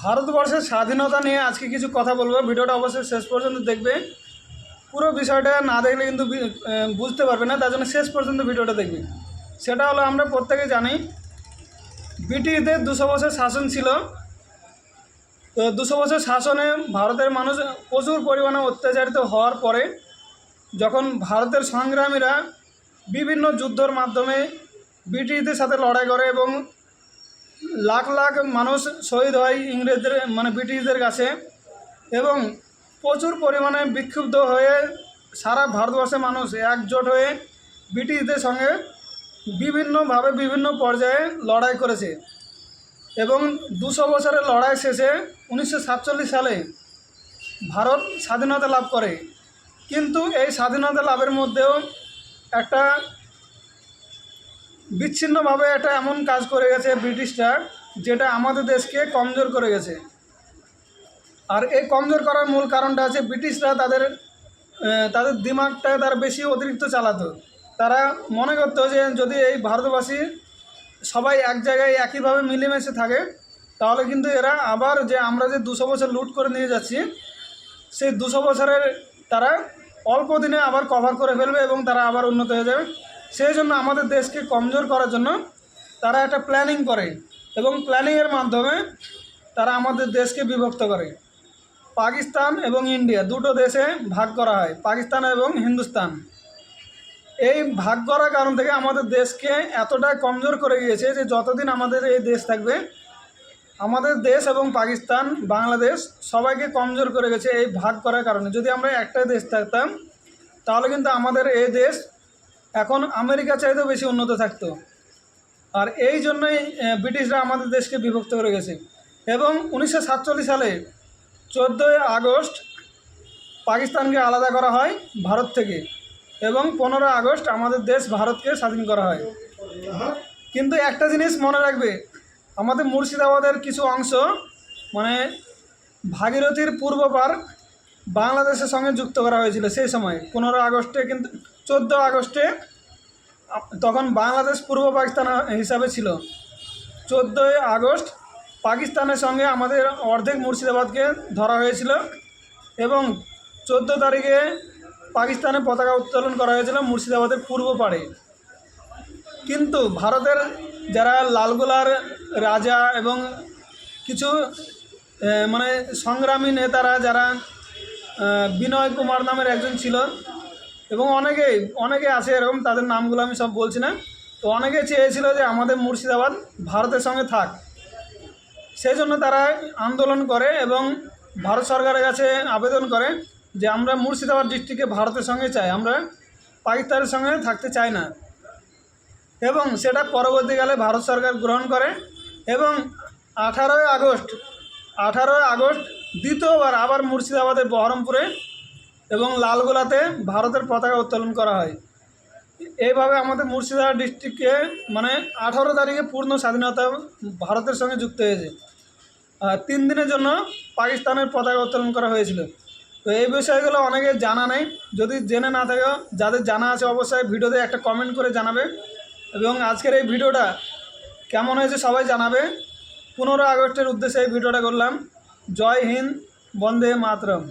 ভারতবর্ষের স্বাধীনতা নিয়ে আজকে কিছু কথা বলবো। ভিডিওটা অবশ্যই শেষ পর্যন্ত দেখবে। পুরো বিষয়টা না দেখলে কিন্তু বুঝতে পারবে না, তার জন্য শেষ পর্যন্ত ভিডিওটা দেখবে। সেটা হলো, আমরা প্রত্যেকে জানি ব্রিটিশদের 200 বছর শাসন ছিল। তো 200 বছর শাসনে ভারতের মানুষ প্রচুর পরিমাণে অত্যাচারিত হওয়ার পরে যখন ভারতের সংগ্রামীরা বিভিন্ন যুদ্ধের মাধ্যমে ব্রিটিশদের সাথে লড়াই করে এবং লাখ লাখ মানুষ শহীদ হয় ইংরেজদের ব্রিটিশদের কাছে, এবং প্রচুর পরিমাণে বিক্ষুব্ধ হয়ে সারা ভারতবর্ষের মানুষ একজোট হয়ে ব্রিটিশদের সঙ্গে বিভিন্নভাবে বিভিন্ন পর্যায়ে লড়াই করেছে। এবং 200 বছরের লড়াই শেষে 1947 সালে ভারত স্বাধীনতা লাভ করে। কিন্তু এই স্বাধীনতা লাভের মধ্যেও একটা বিচ্ছিন্নভাবে একটা এমন কাজ করে গেছে ব্রিটিশরা, যেটা আমাদের দেশকে কমজোর করে গেছে। আর এই কমজোর করার মূল কারণটা আছে ব্রিটিশরা তাদের দিমাগটা তারা বেশি অতিরিক্ত চালাতো। তারা মনে করতো যে যদি এই ভারতবাসী সবাই এক জায়গায় একইভাবে মিলেমিশে থাকে, তাহলে কিন্তু এরা আবার আমরা যে 200 বছর লুট করে নিয়ে যাচ্ছি, সেই 200 বছরের তারা অল্প দিনে আবার কভার করে ফেলবে এবং তারা আবার উন্নত হয়ে যাবে। সেই জন্য আমাদের দেশকে কমজোর করার জন্য তারা একটা প্ল্যানিং করে, এবং প্ল্যানিংয়ের মাধ্যমে তারা আমাদের দেশকে বিভক্ত করে। পাকিস্তান এবং ইন্ডিয়া দুটো দেশে ভাগ করা হয়, পাকিস্তান এবং হিন্দুস্তান। এই ভাগ করার কারণ থেকে আমাদের দেশকে এতটা কমজোর করে গিয়েছে যে যতদিন আমাদের এই দেশ থাকবে, আমাদের দেশ এবং পাকিস্তান, বাংলাদেশ সবাইকে কমজোর করে গেছে এই ভাগ করার কারণে। যদি আমরা একটা দেশ থাকতাম, তাহলে কিন্তু আমাদের এই দেশ এখন আমেরিকা চাইতেও বেশি উন্নত থাকতো। আর এই জন্যই ব্রিটিশরা আমাদের দেশকে বিভক্ত করে গেছে। এবং 1947 সালে 14 আগস্ট পাকিস্তানকে আলাদা করা হয় ভারত থেকে, এবং 15 আগস্ট আমাদের দেশ ভারতকে স্বাধীন করা হয়। কিন্তু একটা জিনিস মনে রাখবে, আমাদের মুর্শিদাবাদের কিছু অংশ ভাগীরথীর পূর্ব পার বাংলাদেশের সঙ্গে যুক্ত করা হয়েছিল সেই সময় 15 আগস্টে। কিন্তু 14 আগস্টে তখন বাংলাদেশ পূর্ব পাকিস্তান হিসাবে ছিল। 14 আগস্ট পাকিস্তানের সঙ্গে আমাদের অর্ধেক মুর্শিদাবাদকে ধরা হয়েছিল, এবং 14 তারিখে পাকিস্তানে পতাকা উত্তোলন করা হয়েছিল মুর্শিদাবাদের পূর্ব পাড়ে। কিন্তু ভারতের যারা লালগোলার রাজা এবং কিছু সংগ্রামী নেতারা, যারা বিনয় কুমার নামের একজন ছিল, এবং অনেকে আছে এরকম, তাদের নামগুলো আমি সব বলছি না। তো অনেকে চেয়েছিল যে আমাদের মুর্শিদাবাদ ভারতের সঙ্গে থাক। সেই জন্য তারা আন্দোলন করে এবং ভারত সরকারের কাছে আবেদন করে যে আমরা মুর্শিদাবাদ ডিস্ট্রিক্টকে ভারতের সঙ্গে চাই, আমরা পাকিস্তানের সঙ্গে থাকতে চাই না। এবং সেটা পরবর্তীকালে ভারত সরকার গ্রহণ করে, এবং 18 আগস্ট দ্বিতীয়বার আবার মুর্শিদাবাদের বহরমপুরে এবং লালগোলাতে ভারতের পতাকা উত্তোলন করা হয়। এইভাবে আমাদের মুর্শিদাবাদ ডিস্ট্রিক্টকে 18 তারিখে পূর্ণ স্বাধীনতা ভারতের সঙ্গে যুক্ত হয়েছে। 3 দিনের জন্য পাকিস্তানের পতাকা উত্তোলন করা হয়েছিল। তো এই বিষয়গুলো অনেকের জানা নেই। যদি জেনে না থাকে, যাদের জানা আছে অবশ্যই ভিডিওতে একটা কমেন্ট করে জানাবে, এবং আজকের এই ভিডিওটা কেমন হয়েছে সবাই জানাবে। 15 আগস্টের উদ্দেশ্যে এই ভিডিওটা করলাম। জয় হিন্দ, বন্দে মাতরম।